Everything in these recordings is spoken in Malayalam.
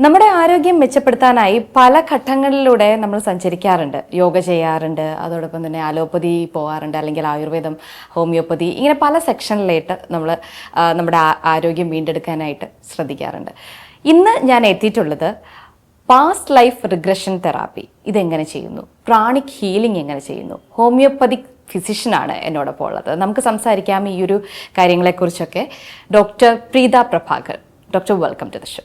നമ്മുടെ ആരോഗ്യം മെച്ചപ്പെടുത്താനായി പല ഘട്ടങ്ങളിലൂടെ നമ്മൾ സഞ്ചരിക്കാറുണ്ട്. യോഗ ചെയ്യാറുണ്ട്, അതോടൊപ്പം തന്നെ അലോപ്പതി പോകാറുണ്ട്, അല്ലെങ്കിൽ ആയുർവേദം, ഹോമിയോപ്പതി, ഇങ്ങനെ പല സെക്ഷനിലായിട്ട് നമ്മൾ നമ്മുടെ ആരോഗ്യം വീണ്ടെടുക്കാനായിട്ട് ശ്രദ്ധിക്കാറുണ്ട്. ഇന്ന് ഞാൻ എത്തിയിട്ടുള്ളത് പാസ്റ്റ് ലൈഫ് റിഗ്രഷൻ തെറാപ്പി ഇതെങ്ങനെ ചെയ്യുന്നു, പ്രാണിക് ഹീലിംഗ് എങ്ങനെ ചെയ്യുന്നു, ഹോമിയോപ്പതിക് ഫിസിഷ്യനാണ് എന്നോടൊപ്പം ഉള്ളത്. നമുക്ക് സംസാരിക്കാം ഈ ഒരു കാര്യങ്ങളെക്കുറിച്ചൊക്കെ. Doctor Preetha Prabhakar. Doctor, welcome to the show.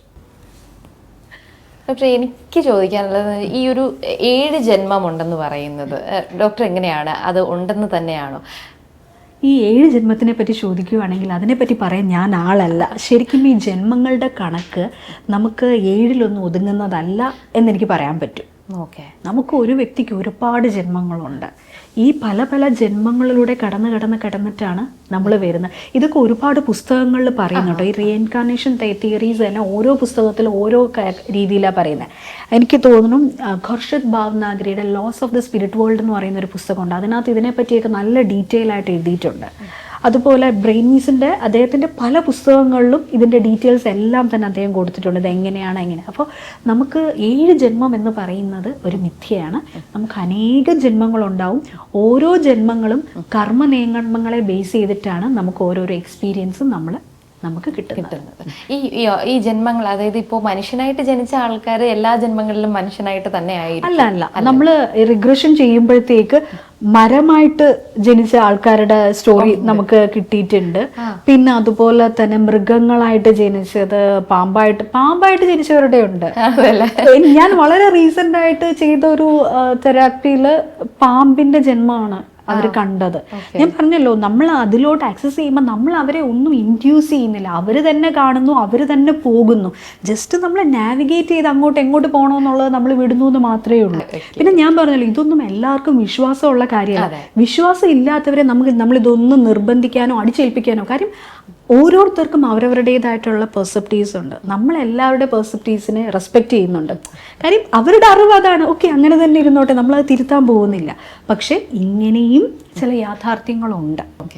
Doctor, എനിക്ക് ചോദിക്കാനുള്ളത്, ഈ ഒരു 7 ജന്മമുണ്ടെന്ന് പറയുന്നത് ഡോക്ടർ എങ്ങനെയാണ്, അത് ഉണ്ടെന്ന് തന്നെയാണോ? ഈ 7 ജന്മത്തിനെ പറ്റി ചോദിക്കുകയാണെങ്കിൽ അതിനെപ്പറ്റി പറയാൻ ഞാൻ ആളല്ല. ശരിക്കും ഈ ജന്മങ്ങളുടെ കണക്ക് നമുക്ക് 7-ലൊന്നും ഒതുങ്ങുന്നതല്ല എന്നെനിക്ക് പറയാൻ പറ്റും. ഓക്കെ, നമുക്ക് ഒരു വ്യക്തിക്ക് ഒരുപാട് ജന്മങ്ങളുണ്ട്. ഈ പല പല ജന്മങ്ങളിലൂടെ കടന്നിട്ടാണ് നമ്മൾ വരുന്നത്. ഇതൊക്കെ ഒരുപാട് പുസ്തകങ്ങളിൽ പറയുന്നുണ്ട്. ഈ റീഇൻകാർണേഷൻ തിയറീസ് തന്നെ ഓരോ പുസ്തകത്തിലും ഓരോ രീതിയിലാണ് പറയുന്നത്. എനിക്ക് തോന്നുന്നു ഖുർഷിദ് ഭാവ്നാഗരിയുടെ loss of the spirit world എന്ന് പറയുന്ന ഒരു പുസ്തകമുണ്ട്. അതിനകത്ത് ഇതിനെപ്പറ്റിയൊക്കെ നല്ല ഡീറ്റെയിൽ ആയിട്ട് എഴുതിയിട്ടുണ്ട്. അതുപോലെ ബ്രെയിനീസിൻ്റെ അദ്ദേഹത്തിൻ്റെ പല പുസ്തകങ്ങളിലും ഇതിൻ്റെ ഡീറ്റെയിൽസ് എല്ലാം തന്നെ അദ്ദേഹം കൊടുത്തിട്ടുണ്ട്. ഇത് എങ്ങനെയാണ് എങ്ങനെ. അപ്പോൾ നമുക്ക് 7 ജന്മം എന്ന് പറയുന്നത് ഒരു മിഥ്യയാണ്. നമുക്ക് അനേകം ജന്മങ്ങളുണ്ടാവും. ഓരോ ജന്മങ്ങളും കർമ്മ നിയമങ്ങളെ ബേസ് ചെയ്തിട്ടാണ് നമുക്ക് ഓരോരോ എക്സ്പീരിയൻസും നമുക്ക് കിട്ടുന്നത്. ഈ ജന്മങ്ങൾ, അതായത് ഇപ്പോൾ മനുഷ്യനായിട്ട് ജനിച്ച ആൾക്കാർ എല്ലാ ജന്മങ്ങളിലും മനുഷ്യനായിട്ട് തന്നെ ആയിരിക്കും? അല്ല, നമ്മൾ റിഗ്രഷൻ ചെയ്യുമ്പോഴത്തേക്ക് മരമായിട്ട് ജനിച്ച ആൾക്കാരുടെ സ്റ്റോറി നമുക്ക് കിട്ടിയിട്ടുണ്ട്. പിന്നെ അതുപോലെ തന്നെ മൃഗങ്ങളായിട്ട് ജനിച്ചത്, പാമ്പായിട്ട് ജനിച്ചവരുടെ ഉണ്ട്. ഞാൻ വളരെ റീസെന്റ് ആയിട്ട് ചെയ്ത ഒരു തെറാപ്പിയില് പാമ്പിന്റെ ജന്മമാണ് അവർ കണ്ടത്. ഞാൻ പറഞ്ഞല്ലോ, നമ്മൾ അതിലോട്ട് ആക്സസ് ചെയ്യുമ്പോൾ നമ്മൾ അവരെ ഒന്നും ഇൻഡ്യൂസ് ചെയ്യുന്നില്ല. അവർ തന്നെ കാണുന്നു, അവർ തന്നെ പോകുന്നു. ജസ്റ്റ് നമ്മൾ നാവിഗേറ്റ് ചെയ്ത് എങ്ങോട്ട് പോകണമെന്നുള്ളത് നമ്മൾ വിടുന്നു എന്ന് മാത്രമേ ഉള്ളൂ. പിന്നെ ഞാൻ പറഞ്ഞല്ലോ, ഇതൊന്നും എല്ലാവർക്കും വിശ്വാസമുള്ള കാര്യമല്ല. വിശ്വാസം ഇല്ലാത്തവരെ നമ്മളിതൊന്നും നിർബന്ധിക്കാനോ അടിച്ചേൽപ്പിക്കാനോ, കാര്യം ഓരോരുത്തർക്കും അവരവരുടേതായിട്ടുള്ള പെർസെപ്റ്റീവ്സ് ഉണ്ട്. നമ്മളെല്ലാവരുടെ പെർസെപ്റ്റീവ്സിനെ റെസ്പെക്റ്റ് ചെയ്യുന്നുണ്ട്. കാര്യം അവരുടെ അറിവ് അതാണ്. ഓക്കെ, അങ്ങനെ തന്നെ ഇരുന്നോട്ടെ, നമ്മളത് തിരുത്താൻ പോകുന്നില്ല. പക്ഷെ ഇങ്ങനെയും ചില യാഥാർത്ഥ്യങ്ങളുണ്ട്. ഓക്കെ,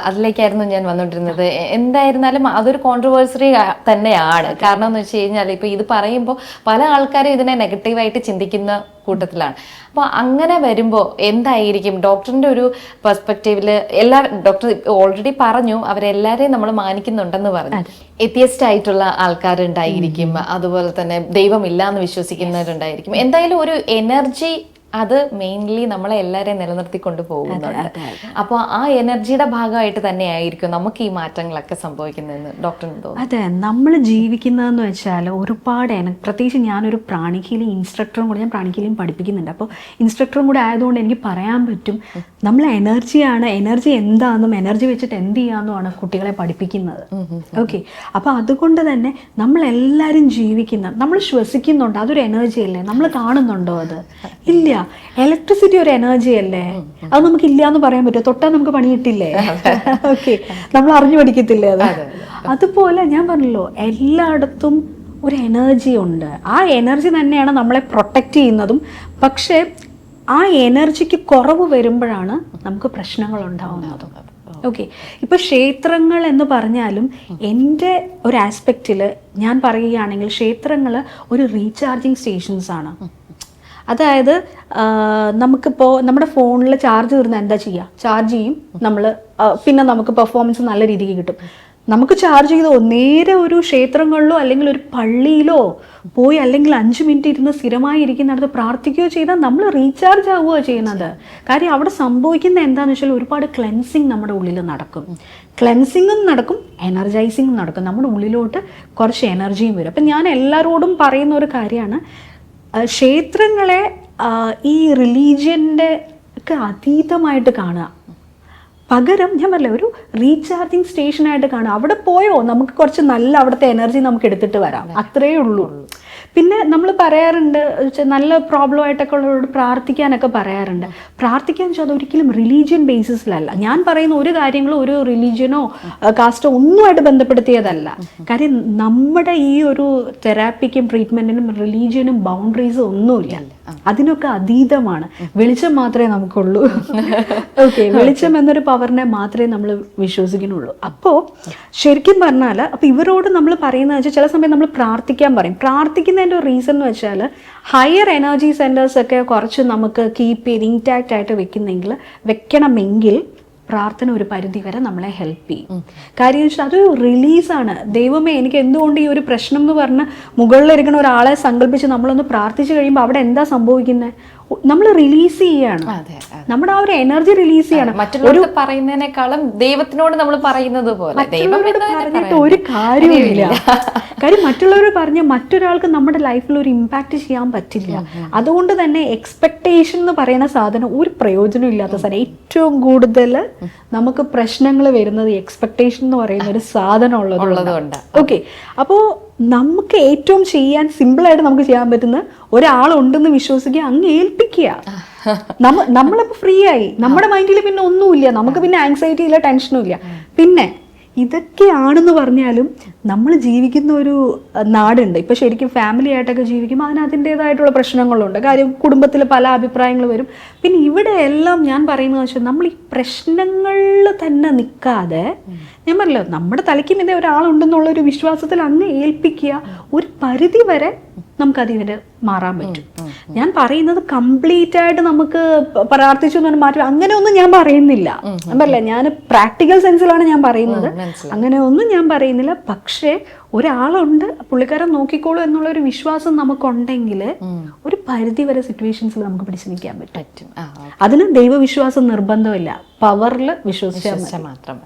അതിലേക്കായിരുന്നു ഞാൻ വന്നുകൊണ്ടിരുന്നത്. എന്തായിരുന്നാലും അതൊരു കോൺട്രവേഴ്സറി തന്നെയാണ്. കാരണം എന്ന് വെച്ച് കഴിഞ്ഞാൽ, ഇപ്പൊ ഇത് പറയുമ്പോൾ പല ആൾക്കാരും ഇതിനെ നെഗറ്റീവായിട്ട് ചിന്തിക്കുന്ന കൂട്ടത്തിലാണ്. അപ്പോൾ അങ്ങനെ വരുമ്പോൾ എന്തായിരിക്കും ഡോക്ടറിന്റെ ഒരു പെർസ്പെക്റ്റീവിൽ? ഡോക്ടർ ഓൾറെഡി പറഞ്ഞു, അവരെല്ലാരെയും നമ്മൾ മാനിക്കുന്നുണ്ടെന്ന് പറഞ്ഞു. എത്തിയസ്റ്റ് ആയിട്ടുള്ള ആൾക്കാരുണ്ടായിരിക്കും, അതുപോലെ തന്നെ ദൈവമില്ല എന്ന് വിശ്വസിക്കുന്നവരുണ്ടായിരിക്കും. എന്തായാലും ഒരു എനർജി, അത് മെയിൻലി നമ്മളെ എല്ലാവരെയും നിലനിർത്തിക്കൊണ്ട് പോകുന്നുണ്ട്. അപ്പോൾ ആ എനർജിയുടെ ഭാഗമായിട്ട് തന്നെ ആയിരിക്കും നമുക്ക് ഈ മാറ്റങ്ങളൊക്കെ സംഭവിക്കുന്നതെന്ന് ഡോക്ടറിന് തോന്നുന്നു. അതെ, നമ്മൾ ജീവിക്കുന്നതെന്ന് വെച്ചാൽ ഒരുപാട് പ്രത്യേകിച്ച് ഞാനൊരു പ്രാണിക് ഹീലിംഗ് ഇൻസ്ട്രക്ടറും കൂടെ, ഞാൻ പ്രാണിക് ഹീലിംഗ് പഠിപ്പിക്കുന്നുണ്ട്. അപ്പോൾ ഇൻസ്ട്രക്ടറും കൂടെ ആയതുകൊണ്ട് എനിക്ക് പറയാൻ പറ്റും, നമ്മൾ എനർജി എന്താണെന്നും എനർജി വെച്ചിട്ട് എന്ത് ചെയ്യാമെന്നുമാണ് കുട്ടികളെ പഠിപ്പിക്കുന്നത്. ഓക്കെ, അപ്പോൾ അതുകൊണ്ട് തന്നെ നമ്മളെല്ലാവരും നമ്മൾ ശ്വസിക്കുന്നുണ്ട്, അതൊരു എനർജി അല്ലേ? നമ്മൾ കാണുന്നുണ്ടോ? അത് ഇല്ല. ഇലക്ട്രിസിറ്റി ഒരു എനർജി അല്ലേ? അത് നമുക്ക് ഇല്ല എന്ന് പറയാൻ പറ്റുമോ? തൊട്ടാൽ നമുക്ക് പണി കിട്ടില്ലേ? ഓക്കെ, നമ്മൾ അറിഞ്ഞു പഠിക്കത്തില്ലേ അത്? അതുപോലെ ഞാൻ പറഞ്ഞല്ലോ, എല്ലായിടത്തും ഒരു എനർജി ഉണ്ട്. ആ എനർജി തന്നെയാണ് നമ്മളെ പ്രൊട്ടക്റ്റ് ചെയ്യുന്നതും. പക്ഷെ ആ എനർജിക്ക് കുറവ് വരുമ്പോഴാണ് നമുക്ക് പ്രശ്നങ്ങൾ ഉണ്ടാവുന്നതും. ഓക്കെ, ഇപ്പൊ ക്ഷേത്രങ്ങൾ എന്ന് പറഞ്ഞാലും എൻ്റെ ഒരു ആസ്പെക്റ്റിൽ ഞാൻ പറയുകയാണെങ്കിൽ, ക്ഷേത്രങ്ങൾ ഒരു റീചാർജിങ് സ്റ്റേഷൻസ് ആണ്. അതായത് നമുക്കിപ്പോൾ നമ്മുടെ ഫോണിൽ ചാർജ് തീർന്നാൽ എന്താ ചെയ്യുക? ചാർജ് ചെയ്യും നമ്മൾ, പിന്നെ നമുക്ക് പെർഫോമൻസ് നല്ല രീതിക്ക് കിട്ടും. നമുക്ക് ചാർജ് ചെയ്തോ നേരെ ഒരു ക്ഷേത്രങ്ങളിലോ അല്ലെങ്കിൽ ഒരു പള്ളിയിലോ പോയി, അല്ലെങ്കിൽ 5 മിനിറ്റ് ഇരുന്ന് സ്ഥിരമായി ഇരിക്കുന്നിടത്ത് പ്രാർത്ഥിക്കുകയോ ചെയ്താൽ നമ്മൾ റീചാർജ് ആവുകയോ ചെയ്യുന്നത്. കാര്യം അവിടെ സംഭവിക്കുന്നത് എന്താണെന്ന് വെച്ചാൽ, ഒരുപാട് ക്ലെൻസിങ് നമ്മുടെ ഉള്ളിൽ നടക്കും. ക്ലെൻസിങ്ങും നടക്കും, എനർജൈസിങ്ങും നടക്കും. നമ്മുടെ ഉള്ളിലോട്ട് കുറച്ച് എനർജിയും വരും. അപ്പം ഞാൻ എല്ലാവരോടും പറയുന്ന ഒരു കാര്യമാണ്, ക്ഷേത്രങ്ങളെ ഈ റിലീജിയൻ്റെ ഒക്കെ അതീതമായിട്ട് കാണുക. പകരം ഞാൻ പറയില്ല, ഒരു റീചാർജിങ് സ്റ്റേഷനായിട്ട് കാണുക. അവിടെ പോയോ നമുക്ക് കുറച്ച് നല്ല അവിടുത്തെ എനർജി നമുക്ക് എടുത്തിട്ട് വരാം, അത്രയേ ഉള്ളൂ. പിന്നെ നമ്മൾ പറയാറുണ്ട്, നല്ല പ്രോബ്ലം ആയിട്ടൊക്കെ ഉള്ളവരോട് പ്രാർത്ഥിക്കാനൊക്കെ പറയാറുണ്ട്. പ്രാർത്ഥിക്കാൻ വെച്ചാൽ അതൊരിക്കലും റിലീജിയൻ ബേസിസിലല്ല. ഞാൻ പറയുന്ന ഒരു കാര്യങ്ങളും ഒരു റിലീജിയനോ കാസ്റ്റോ ഒന്നുമായിട്ട് ബന്ധപ്പെടുത്തിയതല്ല. കാര്യം നമ്മുടെ ഈ ഒരു തെറാപ്പിക്കും ട്രീറ്റ്മെൻറ്റിനും റിലീജിയനും ബൗണ്ടറീസും ഒന്നുമില്ല. അതിനൊക്കെ അതീതമാണ്. വെളിച്ചം മാത്രമേ നമുക്കുള്ളൂ. ഓക്കെ, വെളിച്ചം എന്നൊരു പവറിനെ മാത്രമേ നമ്മൾ വിശ്വസിക്കുന്നുള്ളൂ. അപ്പോൾ ശരിക്കും പറഞ്ഞാൽ, അപ്പോൾ ഇവരോട് നമ്മൾ പറയുന്നത് വെച്ചാൽ, ചില സമയം നമ്മൾ പ്രാർത്ഥിക്കാൻ പറയും. പ്രാർത്ഥിക്കുന്ന അതിൻ്റെ ഒരു റീസൺ എന്ന് വെച്ചാൽ ഹയർ എനർജി സെൻറ്റേഴ്സ് ഒക്കെ കുറച്ച് നമുക്ക് കീപ്പ് ചെയ്ത് ഇൻടാക്റ്റ് ആയിട്ട് വെക്കണമെങ്കിൽ പ്രാർത്ഥന ഒരു പരിധി വരെ നമ്മളെ ഹെൽപ്പ് ചെയ്യും. കാര്യം എന്ന് വെച്ചാൽ അതൊരു റിലീസാണ്. ദൈവമേ എനിക്ക് എന്തുകൊണ്ട് ഈ ഒരു പ്രശ്നം എന്ന് പറഞ്ഞ് മുകളിലിരിക്കുന്ന ഒരാളെ സങ്കല്പിച്ച് നമ്മളൊന്ന് പ്രാർത്ഥിച്ചു കഴിയുമ്പോൾ അവിടെ എന്താ സംഭവിക്കുന്നത്? നമ്മൾ റിലീസ് ചെയ്യാണ്, നമ്മുടെ ആ ഒരു എനർജി റിലീസ് ചെയ്യാണ്. മറ്റുള്ളവർക്ക് പറയുന്നതിനേക്കാളും ദൈവത്തിനോട് നമ്മൾ പറയുന്നത് പോലെ പറഞ്ഞിട്ട് ഒരു കാര്യമില്ല. കാര്യം മറ്റുള്ളവർ പറഞ്ഞ മറ്റൊരാൾക്ക് നമ്മുടെ ലൈഫിൽ ഒരു ഇമ്പാക്ട് ചെയ്യാൻ പറ്റില്ല. അതുകൊണ്ട് തന്നെ എക്സ്പെക്ടേഷൻ എന്ന് പറയുന്ന സാധനം ഒരു പ്രയോജനം ഇല്ലാത്ത സാധനം. ഏറ്റവും കൂടുതൽ നമുക്ക് പ്രശ്നങ്ങൾ വരുന്നത് എക്സ്പെക്ടേഷൻ എന്ന് പറയുന്ന ഒരു സാധനം ഉള്ളതുകൊണ്ട്. ഓക്കെ, അപ്പോൾ നമുക്ക് ഏറ്റവും സിമ്പിളായിട്ട് നമുക്ക് ചെയ്യാൻ പറ്റുന്ന ഒരാളുണ്ടെന്ന് വിശ്വസിക്കുക, അങ്ങ് ഏൽപ്പിക്കുക. നമ്മളിപ്പോൾ ഫ്രീ ആയി, നമ്മുടെ മൈൻഡിൽ പിന്നെ ഒന്നുമില്ല, നമുക്ക് പിന്നെ ആങ്സൈറ്റി ഇല്ല, ടെൻഷനും ഇല്ല. പിന്നെ ഇതൊക്കെയാണെന്ന് പറഞ്ഞാലും നമ്മൾ ജീവിക്കുന്ന ഒരു നാടുണ്ട്. ഇപ്പം ശരിക്കും ഫാമിലി ആയിട്ടൊക്കെ ജീവിക്കുമ്പോൾ അതിൻ്റേതായിട്ടുള്ള പ്രശ്നങ്ങളുണ്ട്. കാര്യം കുടുംബത്തിൽ പല അഭിപ്രായങ്ങൾ വരും. പിന്നെ ഇവിടെ എല്ലാം ഞാൻ പറയുന്നത് വെച്ചാൽ നമ്മൾ ഈ പ്രശ്നങ്ങളിൽ തന്നെ നിൽക്കാതെ, ഞാൻ പറഞ്ഞല്ലോ നമ്മുടെ തലയ്ക്ക് മീതെ ഒരാളുണ്ടെന്നുള്ളൊരു വിശ്വാസത്തിൽ അങ്ങ് ഏൽപ്പിക്കുക. ഒരു പരിധി വരെ നമുക്കതിന് മാറാൻ പറ്റും. ഞാൻ പറയുന്നത് കംപ്ലീറ്റ് ആയിട്ട് നമുക്ക് പ്രാർത്ഥിച്ചു എന്ന് മാറ്റി അങ്ങനെയൊന്നും ഞാൻ പറയുന്നില്ല. ഞാൻ പറയില്ല, ഞാൻ പ്രാക്ടിക്കൽ സെൻസിലാണ് ഞാൻ പറയുന്നത്, അങ്ങനെയൊന്നും ഞാൻ പറയുന്നില്ല. പക്ഷേ ഒരാളുണ്ട്, പുള്ളിക്കാരൻ നോക്കിക്കോളൂ എന്നുള്ളൊരു വിശ്വാസം നമുക്കുണ്ടെങ്കിൽ ഒരു പരിധി വരെ സിറ്റുവേഷൻസിൽ നമുക്ക് പിടിച്ചു നിൽക്കാൻ പറ്റും. അതിന് ദൈവവിശ്വാസം നിർബന്ധമില്ല, പവറിൽ വിശ്വസിച്ചാൽ മാത്രം.